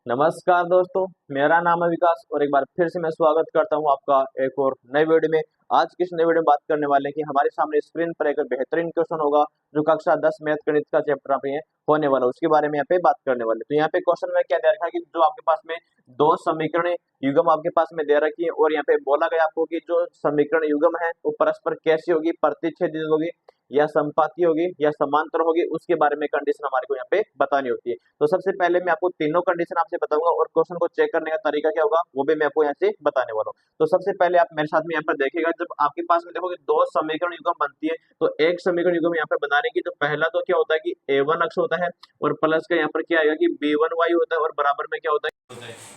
नमस्कार दोस्तों, मेरा नाम है विकास और एक बार फिर से मैं स्वागत करता हूं आपका एक और नए वीडियो में। आज की इस नए वीडियो में बात करने वाले हैं कि हमारे सामने स्क्रीन पर एक बेहतरीन क्वेश्चन होगा जो कक्षा 10 मैथ गणित का चैप्टर पे होने वाला है, उसके बारे में यहाँ पे बात करने वाले हैं। तो यहाँ पे क्वेश्चन में क्या दे रखा है कि जो आपके पास में दो समीकरण युग्म आपके पास में दे रखी है और यहाँ पे बोला गया आपको कि जो समीकरण युग्म है वो परस्पर कैसी होगी, प्रतिच्छेदित होगी या संपाती होगी या समांतर होगी, उसके बारे में कंडीशन हमारे को यहाँ पे बतानी होती है। तो सबसे पहले मैं आपको तीनों कंडीशन आपसे बताऊंगा और क्वेश्चन को चेक करने का तरीका क्या होगा वो भी मैं आपको यहाँ से बताने वाला हूँ। तो सबसे पहले आप मेरे साथ में यहाँ पर देखिएगा, जब आपके पास में देखोगे दो समीकरण युग्म बनती है तो एक समीकरण युग्म यहाँ पर बनाने की तो पहला तो क्या होता है कि a1 अक्ष होता है और प्लस का यहाँ पर क्या आएगा कि b1y होता है और बराबर में क्या होता है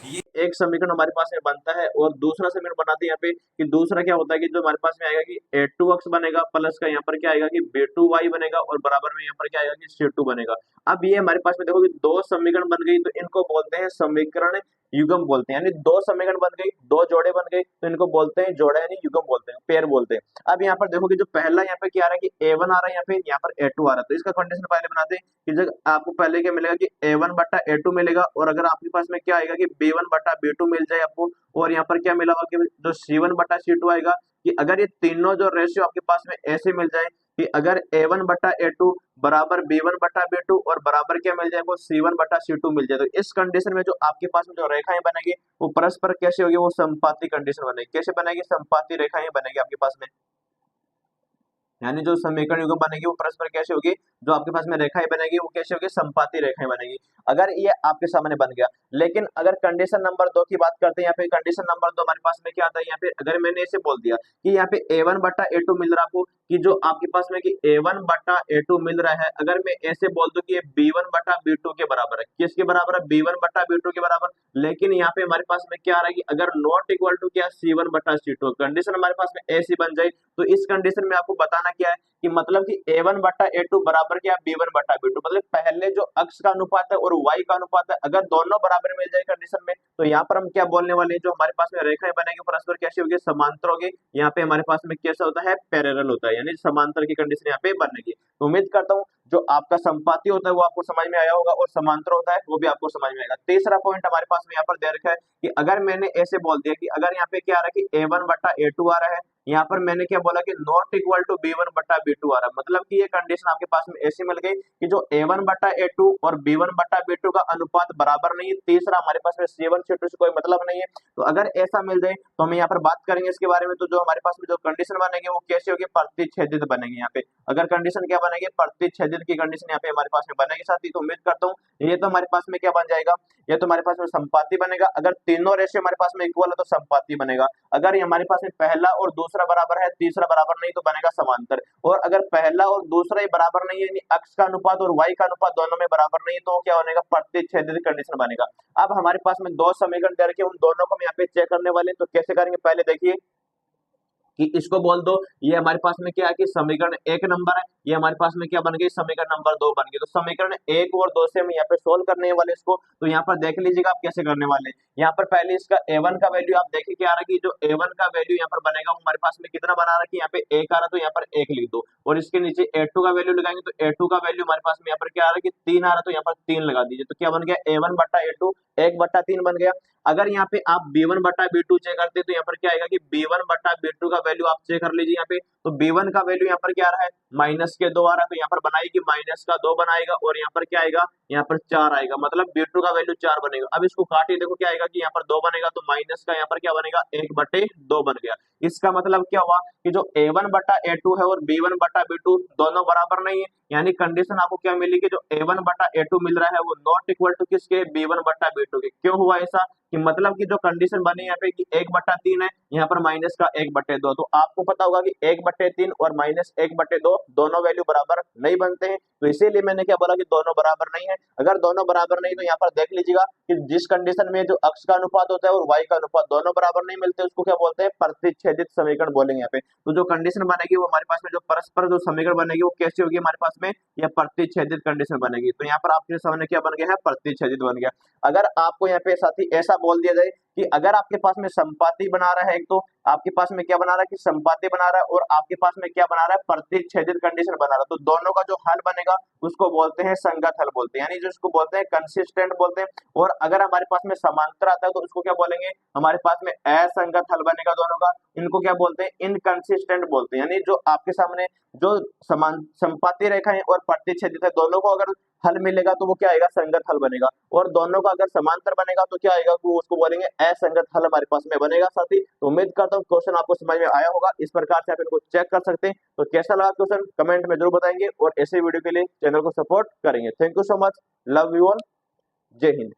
ये एक समीकरण हमारे पास में बनता है। और दूसरा समीकरण बनाते हैं यहाँ पे कि दूसरा क्या होता है कि जो हमारे पास में आएगा कि a2 अक्ष बनेगा प्लस का यहाँ पर क्या आएगा कि b2y बनेगा और बराबर में यहाँ पर क्या आएगा कि c2 बनेगा। अब ये हमारे पास में देखो कि दो समीकरण बन गई तो इनको बोलते हैं समीकरण युग्म बोलते हैं, यानी दो समीकरण बन गई, दो जोड़े बन गए तो इनको बोलते हैं जोड़ा, यानी युग्म बोलते हैं, पेयर बोलते हैं। अब यहाँ पर देखो कि जो पहला यहाँ पे क्या आ रहा है कि a1 आ रहा है, यहाँ पर a2 आ रहा है, तो इसका कंडीशन पहले बनाते हैं कि जब आपको पहले क्या मिलेगा कि a1 बट्टा a2 मिलेगा और अगर आपके पास में क्या आएगा कि b1 बट्टा b2 मिल जाए आपको और यहाँ पर क्या मिला होगा कि जो c1 बट्टा c2 आएगा कि अगर ये तीनों जो रेशियो आपके पास में ऐसे मिल जाए कि अगर a1 बट्टा a2 बराबर b1 बट्टा b2 और बराबर क्या मिल जाए वो c1 बट्टा c2 मिल जाए, तो इस कंडीशन में जो आपके पास में जो रेखाएं बनेगी वो परस्पर कैसे होगी, वो संपाती कंडीशन बनेगी। कैसे बनेगी? संपाती रेखाएं बनेगी आपके पास में, यानी जो समीकरण युग्म बनेगी वो परस्पर कैसे होगी, जो आपके पास में रेखाएं बनेगी वो कैसे होगी, संपाती रेखाएं बनेगी। अगर ये आपके सामने बन गया, लेकिन अगर कंडीशन नंबर 2 की बात करते हैं, यहाँ पे कंडीशन नंबर 2 हमारे पास में क्या आता है, यहाँ पे अगर मैंने ऐसे बोल दिया कि यहाँ पे a1 बट्टा a2 मिल रहा है आपको, कि जो आपके पास में कि a1 बट्टा a2 मिल रहा है, अगर मैं ऐसे बोल दूं कि ये b1 बट्टा b2 के बराबर है, किसके बराबर है, b1 बट्टा b2 के बराबर, लेकिन यहाँ पे हमारे पास में क्या आ रहा है कि अगर नॉट इक्वल टू क्या c1 बट्टा c2 कंडीशन हमारे पास में ऐसी बन जाए, तो इस कंडीशन में आपको बताना क्या है कि मतलब कि a1 बट्टा a2 बराबर क्या b1 बट्टा b2, मतलब पहले जो अक्ष का अनुपात है और y का अनुपात है अगर दोनों बराबर मिल जाए कंडीशन में, तो यहाँ पर हम क्या बोलने वाले हैं, जो हमारे पास में रेखाएं बनेगी परस्पर कैसी होगी, समांतर होगी। यहाँ पे हमारे पास में कैसा होता है, पैरेलल होता है, यानी समांतर की कंडीशन यहाँ पे बनेगी। तो उम्मीद करता हूँ जो आपका संपाती होता है वो आपको समझ में आया होगा और समांतर होता है वो भी आपको समझ में आएगा। तीसरा पॉइंट हमारे पास में यहाँ पर दे रखा है कि अगर मैंने ऐसे बोल दिया कि अगर यहाँ पे क्या आ रहा है कि a1 बट्टा a2 आ रहा है, यहाँ पर मैंने क्या बोला कि नॉट इक्वल टू b1 बट्टा b2 आ रहा है, मतलब कि ये कंडीशन आपके पास में ऐसी मिल गई कि जो a1 बट्टा a2 और b1 बट्टा b2 का अनुपात बराबर नहीं है। तीसरा हमारे पास में c1 c2 से कोई मतलब नहीं है। तो अगर ऐसा मिल जाए तो हम यहाँ पर बात करेंगे इसके बारे में, तो जो हमारे पास में जो कंडीशन बनेगी वो कैसे होगी, प्रतिच्छेदित बनेगी। यहाँ पे अगर कंडीशन क्या बनेगी, प्रतिच्छेदित की कंडीशन यहाँ पे हमारे पास में बनेगी साथी। तो उम्मीद करता हूँ ये तो हमारे पास में क्या बन जाएगा, ये तो हमारे पास में संपाती बनेगा। अगर तीनों रेशियो हमारे पास में इक्वल है तो संपाती बनेगा। अगर ये हमारे पास में पहला और दूसरा बराबर है, तीसरा बराबर नहीं, तो बनेगा समांतर। और अगर पहला और दूसरा ही बराबर नहीं है, यानी अक्ष का अनुपात और y का अनुपात दोनों में बराबर नहीं है, तो क्या बनेगा, प्रतिच्छेदित कंडीशन बनेगा। अब हमारे पास में दो समीकरण दे रखे, उन दोनों को हम यहाँ पे चेक करने वाले हैं। तो कैसे करेंगे, पहले देखिए कि इसको बोल दो, ये हमारे पास में क्या है कि समीकरण 1 नंबर है, ये हमारे पास में क्या बन गई, समीकरण नंबर 2 बन गई। तो समीकरण 1 और 2 से हम यहाँ पे सोल्व करने वाले इसको। तो यहाँ पर देख लीजिएगा आप कैसे करने वाले हैं। यहाँ पर पहले इसका a1 का वैल्यू आप देखिए क्या आ रहा है कि जो a1 का वैल्यू यहाँ पर बनेगा वो हमारे पास में कितना बना रहा है कि यहाँ पे 1 आ रहा है, तो यहाँ पर 1 लिख दो। और इसके नीचे a2 का वैल्यू लगाएंगे तो a2 का वैल्यू हमारे पास में यहाँ पर क्या आ रहा है कि 3 आ रहा है, तो यहाँ पर 3 लगा दीजिए। तो क्या बन गया, a1 बट्टा a2 1 बट्टा 3 बन गया। अगर यहाँ पे आप b1 बट्टा b2 चेक करते तो यहाँ पर क्या आएगा कि b1 बट्टा b2 का वैल्यू आप चेक कर लीजिए यहाँ पे। तो b1 का वैल्यू यहाँ पर क्या आ रहा है, माइनस के 2 आ रहा है, तो यहाँ पर बनाएगी माइनस का 2 बनाएगा और यहाँ पर क्या आएगा, यहाँ पर 4 आएगा, मतलब b2 का वैल्यू 4 बनेगा। अब इसको काटिए, देखो क्या आएगा कि यहाँ पर 2 बनेगा, तो माइनस का यहाँ पर क्या बनेगा, 1 बटे 2 बन गया। इसका मतलब क्या हुआ कि जो a1 बट्टा a2 है और b1 बट्टा b2 दोनों बराबर नहीं है, यानी कंडीशन आपको क्या मिली कि जो a1 बट्टा a2 मिल रहा है वो नॉट इक्वल टू किसके, b1 बट्टा b2 के। क्यों हुआ ऐसा कि मतलब कि जो कंडीशन बनी यहाँ पे कि 1 बट्टा 3 है, यहाँ पर माइनस का 1 बटे 2, तो आपको पता होगा कि 1 बटे 3 और माइनस 1 बटे 2 दोनों वैल्यू बराबर नहीं बनते हैं। तो इसीलिए मैंने क्या बोला कि दोनों बराबर नहीं है। अगर दोनों बराबर नहीं तो यहाँ पर देख लीजिएगा कि जिस कंडीशन में जो अक्ष का अनुपात होता है और y का अनुपात दोनों बराबर नहीं मिलते, उसको क्या बोलते हैं, प्रतिच्छेदित समीकरण बोलेंगे यहाँ पे। तो जो कंडीशन बनेगी वो हमारे पास में जो परस्पर जो समीकरण बनेगी वो कैसी होगी हमारे पास में, या प्रतिच्छेदित कंडीशन बनेगी। तो यहाँ पर आपके सामने क्या बन गया है, प्रतिच्छेदित बन गया। अगर आपको यहाँ पे साथी ऐसा बोल दिया जाए कि अगर आपके पास में संपाति बना रहा है, एक तो आपके पास में क्या बना रहा है कि संपाति बना रहा है, और आपके पास में क्या बना रहा है, प्रतिच्छेदित कंडीशन बना रहा है, तो दोनों का जो हल बनेगा उसको बोलते हैं संगत हल बोलते हैं, यानी जो इसको बोलते हैं कंसिस्टेंट बोलते हैं। और अगर हमारे पास में समांतर आता है तो उसको क्या बोलेंगे, हमारे पास में असंगत हल बनेगा दोनों का, इनको क्या बोलते हैं, इनकंसिस्टेंट बोलते हैं। यानी जो आपके सामने जो समान संपाती रेखाएं और प्रतिच्छेदित है, दोनों को अगर हल मिलेगा तो वो क्या आएगा, संगत हल बनेगा। और दोनों का अगर समांतर बनेगा तो क्या आएगा, वो उसको बोलेंगे असंगत हल हमारे पास में बनेगा। साथी तो उम्मीद करता हूँ क्वेश्चन आपको समझ में आया होगा, इस प्रकार से आप इनको चेक कर सकते हैं। तो कैसा लगा क्वेश्चन कमेंट में जरूर बताएंगे, और ऐसे वीडियो के लिए चैनल को सपोर्ट करेंगे। Thank you so much, love you all, जय हिंद।